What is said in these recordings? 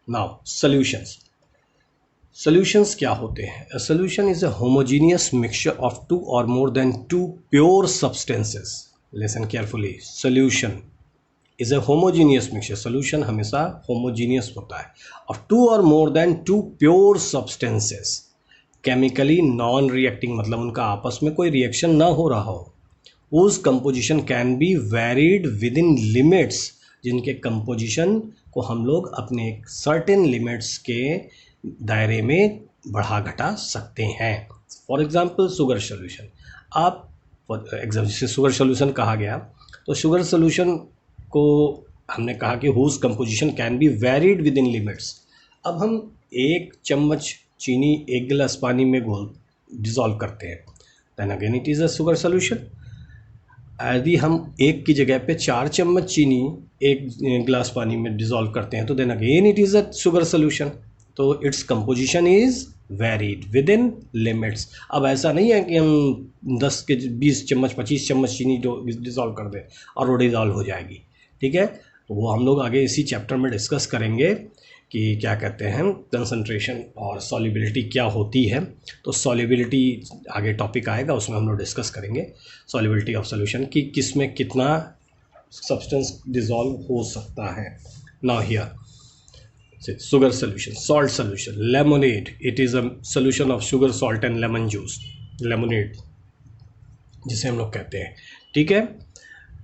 Now solutions. Solutions क्या होते हैं? A solution is a homogeneous mixture of two or more than two pure substances. Listen carefully, solution is a homogeneous mixture. Solution हमेशा homogeneous होता है, of two or more than two pure substances, chemically non reacting, मतलब उनका आपस में कोई reaction ना हो रहा हो। whose composition can be varied within limits, जिनके कंपोजिशन को हम लोग अपने सर्टेन लिमिट्स के दायरे में बढ़ा घटा सकते हैं। For example sugar solution. आप जैसे शुगर सोल्यूशन कहा गया, तो शुगर सोल्यूशन को हमने कहा कि whose composition can be varied within limits. अब हम 1 चम्मच चीनी 1 गिलास पानी में घोल डिज़ोल्व करते हैं, then again it is a sugar solution. यदि हम 1 की जगह पे 4 चम्मच चीनी 1 गिलास पानी में डिज़ोल्व करते हैं, तो then again it is a sugar solution. तो its composition is varied within limits. अब ऐसा नहीं है कि हम 10 के 20 चम्मच 25 चम्मच चीनी डिज़ोल्व कर दें और वो डिज़ोल्व हो जाएगी, ठीक है। तो वो हम लोग आगे इसी चैप्टर में डिस्कस करेंगे कि क्या कहते हैं कंसंट्रेशन और सॉल्युबिलिटी क्या होती है। तो सॉल्युबिलिटी आगे टॉपिक आएगा, उसमें हम लोग डिस्कस करेंगे सॉल्युबिलिटी ऑफ सॉल्यूशन कि किस में कितना सब्सटेंस डिज़ोल्व हो सकता है। Now here sugar solution, salt solution, lemonade, it is a solution of sugar, salt and lemon juice, lemonade जिसे हम लोग कहते हैं, ठीक है।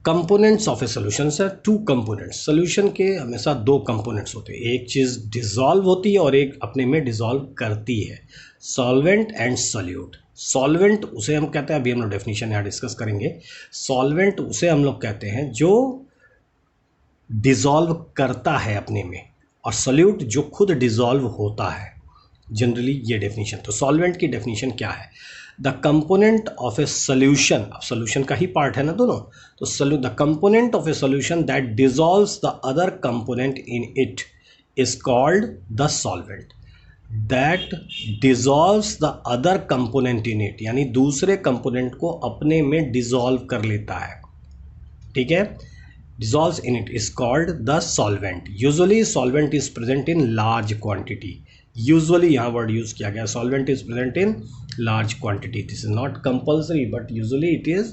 Components of a solution sir, 2 components. Solution के हमेशा 2 कंपोनेंट्स होते हैं, एक चीज़ डिज़ोल्व होती है और एक अपने में डिज़ोल्व करती है। Solvent and solute. सॉल्वेंट उसे हम कहते हैं, अभी हम लोग डेफिनेशन यहाँ डिस्कस करेंगे। सॉल्वेंट उसे हम लोग कहते हैं जो डिज़ोल्व करता है अपने में, और सॉल्यूट जो खुद डिज़ोल्व होता है। जनरली ये डेफिनेशन। तो सॉल्वेंट की डेफिनेशन क्या है? The component of a solution, अब सोल्यूशन का ही पार्ट है ना दोनों, तो the component of a solution that dissolves the other component in it is called the solvent. That dissolves the other component in it, यानी दूसरे कंपोनेंट को अपने में डिजॉल्व कर लेता है, ठीक है। dissolves in it is called the solvent. Usually solvent is present in large quantity. Usually यहाँ word use किया गया, solvent is present in large quantity. This is not compulsory, but usually it is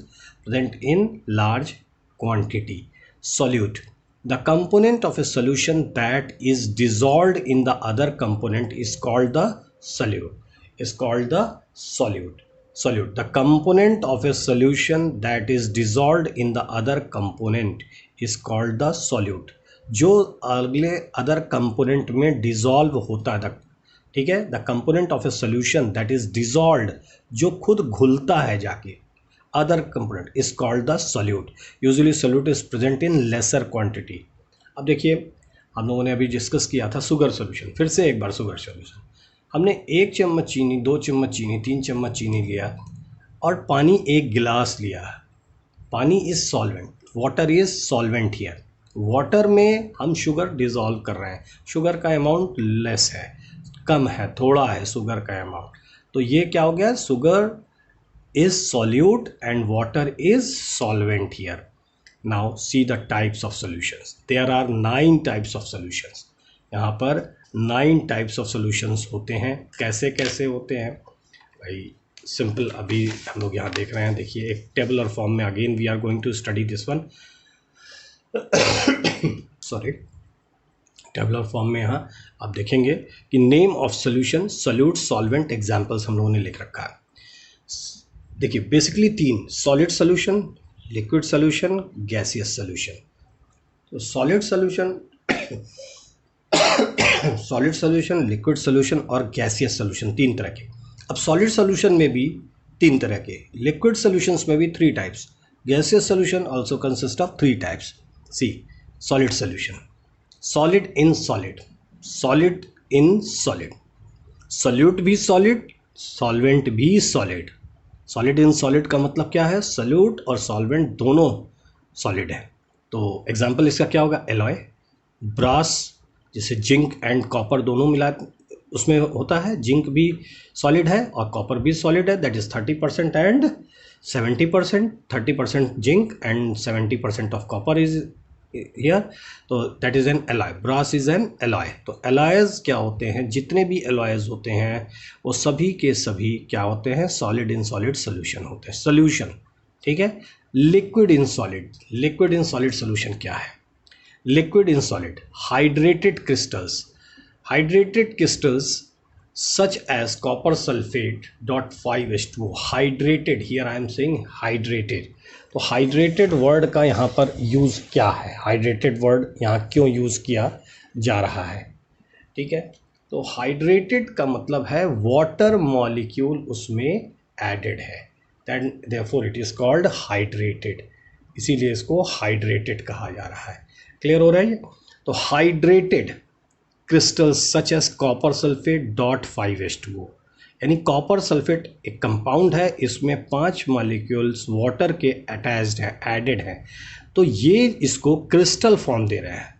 present in large quantity. Solute, the component of a solution that is dissolved in the other component is called the solute. Is called the solute. Solute, the component of a solution that is dissolved in the other component is called the solute. जो अगले other component में dissolve होता है, ठीक है। The component of a solution that is dissolved, जो खुद घुलता है जाके other component, is called the solute. Usually solute is present in laser quantity. अब देखिए, हम लोगों ने अभी डिस्कस किया था शुगर सोल्यूशन। फिर से एक बार शुगर सोल्यूशन, हमने 1 चम्मच चीनी, 2 चम्मच चीनी, 3 चम्मच चीनी लिया और पानी 1 गिलास लिया। पानी is solvent, water is solvent here. Water में हम शुगर डिज़ोल्व कर रहे हैं, शुगर का अमाउंट लेस है, कम है, थोड़ा है शुगर का अमाउंट। तो ये क्या हो गया? Sugar is solute and water is solvent here. Now see the types of solutions. There are 9 types of solutions. यहाँ पर 9 टाइप्स ऑफ सॉल्यूशंस होते हैं। कैसे कैसे होते हैं भाई? सिंपल, अभी हम लोग यहाँ देख रहे हैं, देखिए एक टेबुलर फॉर्म में। Again we are going to study this one, sorry, tabular form में यहाँ आप देखेंगे कि name of solution, solute, solvent, examples हम लोगों ने लिख रखा है। देखिए basically 3, solid solution, liquid solution, gaseous solution. तो solid solution solid solution, liquid solution और गैसियस सोल्यूशन, 3 तरह के। अब सॉलिड सोल्यूशन में भी 3 तरह के, लिक्विड सोल्यूशंस में भी 3 types, gaseous solution also consist of 3 types. See solid solution, solid in solid, solid in solid, solute भी सॉलिड, सॉल्वेंट भी सॉलिड। सॉलिड इन सॉलिड का मतलब क्या है? सॉल्यूट और सॉल्वेंट दोनों सॉलिड है। तो एग्जाम्पल इसका क्या होगा? एलॉय, ब्रास, जैसे जिंक एंड कॉपर दोनों मिला उसमें होता है, जिंक भी सॉलिड है और कॉपर भी सॉलिड है, that is 30% and 70%, 30% zinc and 70% of copper is here, तो that is an alloy, brass is an alloy. तो एलॉयज क्या होते हैं, जितने भी एलॉयज होते हैं वो सभी के सभी क्या होते हैं, सॉलिड इन सॉलिड सोल्यूशन होते हैं, सोल्यूशन, ठीक है। Liquid in solid, liquid in solid solution क्या है, liquid in solid, hydrated crystals, hydrated crystals such as copper sulfate dot 5H2O, hydrated, here I am saying hydrated। तो hydrated word का यहाँ पर यूज़ क्या है, hydrated वर्ड यहाँ क्यों यूज़ किया जा रहा है, ठीक है। तो hydrated का मतलब है वाटर मॉलिक्यूल उसमें एडेड है, then therefore it is called hydrated, इसीलिए इसको hydrated कहा जा रहा है। क्लियर हो रहा है ये? तो hydrated crystals such as copper sulphate dot 5H2O, यानी कॉपर सल्फेट एक कंपाउंड है, इसमें 5 मॉलिक्यूल्स वाटर के अटैच्ड हैं, एडेड हैं, तो ये इसको क्रिस्टल फॉर्म दे रहे हैं।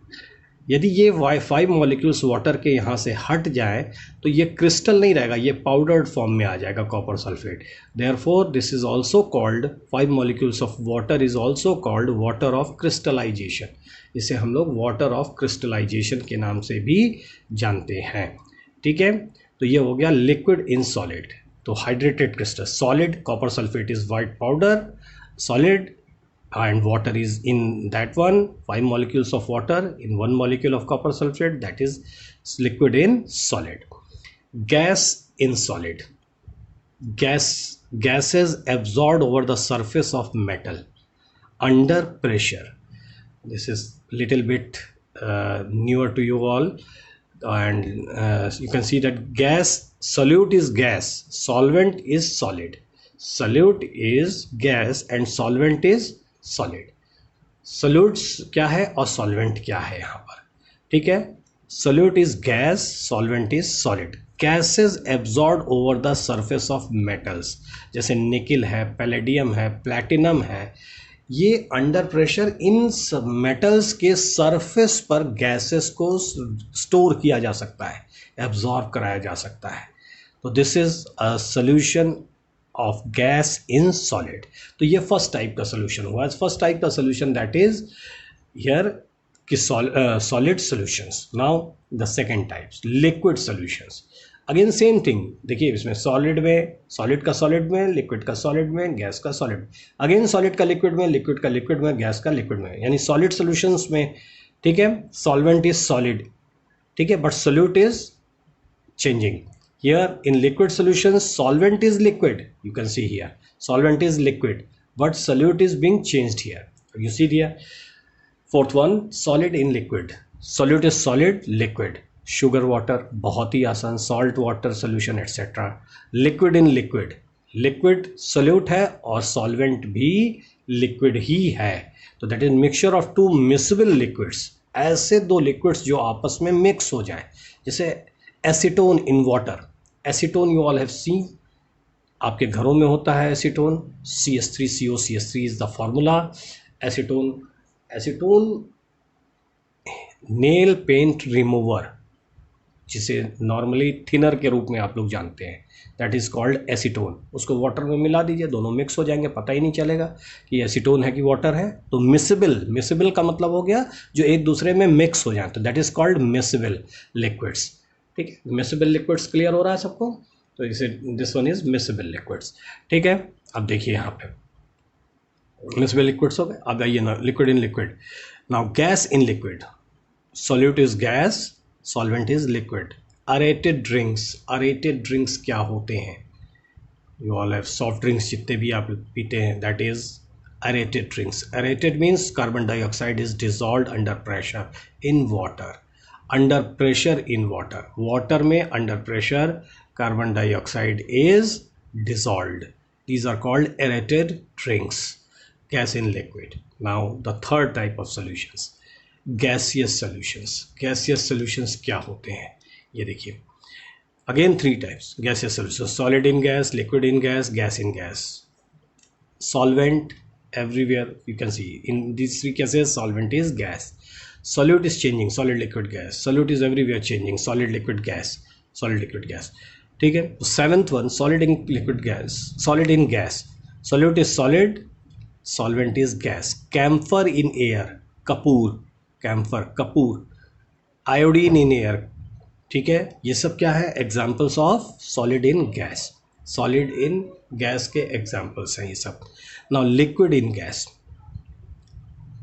यदि ये 5 मॉलिक्यूल्स वाटर के यहाँ से हट जाए तो ये क्रिस्टल नहीं रहेगा, ये पाउडर्ड फॉर्म में आ जाएगा copper sulphate. Therefore this is also called, 5 molecules of water is also called water of crystallisation, इसे हम लोग वाटर ऑफ क्रिस्टलाइजेशन के नाम से भी जानते हैं, ठीक है। तो ये हो गया लिक्विड इन सॉलिड। तो hydrated crystal, solid copper sulphate is white powder, solid and water is in that one, 5 molecules of water in 1 molecule of copper sulfate, that is liquid in solid. Gas in solid, gases absorbed over the surface of metal under pressure. This is little bit newer to you all, and you can see that gas, solute is gas, solvent is solid, solute is gas and solvent is solid. Solutes क्या है और solvent क्या है यहाँ पर, ठीक है। Solute is gas, solvent is solid. Gases absorb over the surface of metals, जैसे निकिल है, पैलेडियम है, प्लैटिनम है, ये अंडर प्रेशर इन मेटल्स के सरफेस पर गैसेस को स्टोर किया जा सकता है, एब्जॉर्ब कराया जा सकता है। तो this is a solution of gas in solid. तो ये फर्स्ट टाइप का सोल्यूशन हुआ। फर्स्ट टाइप का सोल्यूशन दैट इज हियर कि solid solutions. Now the second types, liquid solutions. Again same thing, देखिए इसमें सॉलिड में, सॉलिड का सॉलिड में, लिक्विड का सॉलिड में, गैस का सॉलिड, अगेन सॉलिड का लिक्विड में, लिक्विड का लिक्विड में, गैस का लिक्विड में, यानी सॉलिड सोल्यूशंस में, ठीक है। सॉल्वेंट इज सॉलिड, ठीक है, but solute is changing. Here in liquid solutions, solvent is liquid. You can see here, solvent is liquid, but solute is being changed here. You see here. Fourth one, solid in liquid. Solute is solid, liquid. Sugar water, बहुत ही आसान, salt water solution etc. Liquid in liquid. Liquid solute है और solvent भी liquid ही है. तो that is mixture of two miscible liquids. ऐसे दो liquids जो आपस में mix हो जाए, जैसे acetone in water. Acetone you all have seen, आपके घरों में होता है acetone, CH3CO, CH3 is the formula. Acetone, acetone nail paint remover, जिसे नॉर्मली थिनर के रूप में आप लोग जानते हैं, दैट इज़ कॉल्ड एसीटोन। उसको वाटर में मिला दीजिए, दोनों मिक्स हो जाएंगे, पता ही नहीं चलेगा कि एसीटोन है कि वाटर है। तो मिसिबल, मिसिबल का मतलब हो गया जो एक दूसरे में मिक्स हो जाए, तो that is called miscible liquids, ठीक है। मिसिबल लिक्विड्स क्लियर हो रहा है सबको? तो इसे this one is miscible liquids, ठीक है। अब देखिए यहाँ पे मिसिबल लिक्विड्स हो गए। अब आइए ना liquid in liquid. Now gas in liquid, solute is gas, solvent is liquid. Aerated drinks, aerated drinks क्या होते हैं? You all have soft drinks जितने भी आप पीते हैं, that is aerated drinks. Aerated means carbon dioxide is dissolved under pressure in water, under pressure in water, water में under pressure carbon dioxide is dissolved, these are called aerated drinks, gas in liquid. Now the third type of solutions, gaseous solutions. Gaseous solutions क्या होते हैं ये देखिए, again 3 types gaseous solutions, solid in gas, liquid in gas, gas in gas. Solvent everywhere, you can see in these 3 cases solvent is gas. Solute is changing, solid liquid gas. Solute is everywhere changing, solid liquid gas, solid liquid gas, ठीक है। 7th one, solid in liquid gas, solid in gas. Solute is solid, solvent is gas. Camphor in air, कपूर, camphor, कपूर, iodine in air, ठीक है, ये सब क्या है, examples of solid in gas, solid in gas के एग्जाम्पल्स हैं ये सब। Now liquid in gas,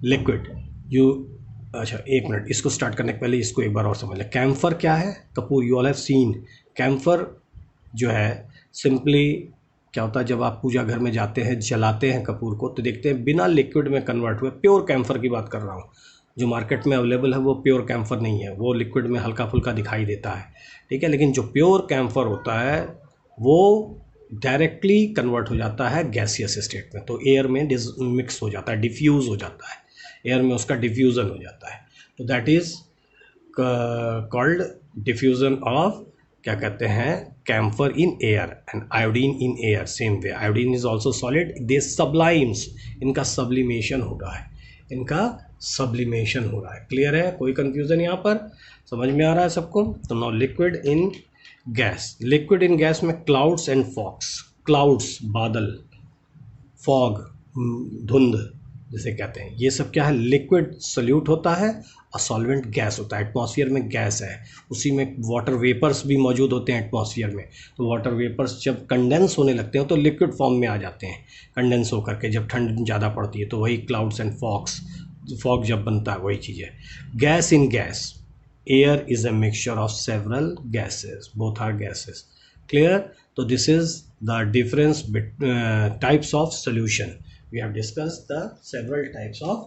liquid you, अच्छा एक मिनट, इसको स्टार्ट करने के पहले इसको एक बार और समझ लें। कैम्फर क्या है, कपूर, you all have seen camphor जो है सिंपली क्या होता है, जब आप पूजा घर में जाते हैं जलाते हैं कपूर को तो देखते हैं बिना लिक्विड में कन्वर्ट हुए, प्योर कैम्फर की बात कर रहा हूँ, जो मार्केट में अवेलेबल है वो प्योर कैम्फर नहीं है, वो लिक्विड में हल्का फुल्का दिखाई देता है, ठीक है, लेकिन जो प्योर कैम्फर होता है वो डायरेक्टली कन्वर्ट हो जाता है गैसियस स्टेट में, तो एयर में मिक्स हो जाता है, डिफ्यूज़ हो जाता है, एयर में उसका डिफ्यूज़न हो जाता है, तो that is called diffusion of, क्या कहते हैं, camphor in air and iodine in air, same way iodine is also solid, they sublimes, इनका सब्लिमेशन हो रहा है, इनका सब्लिमेशन हो रहा है, क्लियर है, कोई कंफ्यूजन यहाँ पर, समझ में आ रहा है सबको। तो now liquid in gas, liquid in gas में क्लाउड्स एंड फॉग्स, क्लाउड्स बादल, फॉग धुंध जिसे कहते हैं, ये सब क्या है, लिक्विड सोल्यूट होता है और सॉल्वेंट गैस होता है, एटमॉस्फेयर में गैस है, उसी में वाटर वेपर्स भी मौजूद होते हैं एटमॉस्फेयर में, तो वाटर वेपर्स जब कंडेंस होने लगते हैं तो लिक्विड फॉर्म में आ जाते हैं, कंडेंस होकर के, जब ठंड ज़्यादा पड़ती है तो वही क्लाउड्स एंड फॉग्स, फॉग जब बनता है वही चीज़ है। Gas in gas, air is a mixture of several gases, both are gases, clear. तो this is the difference types of solution, we have discussed the several types of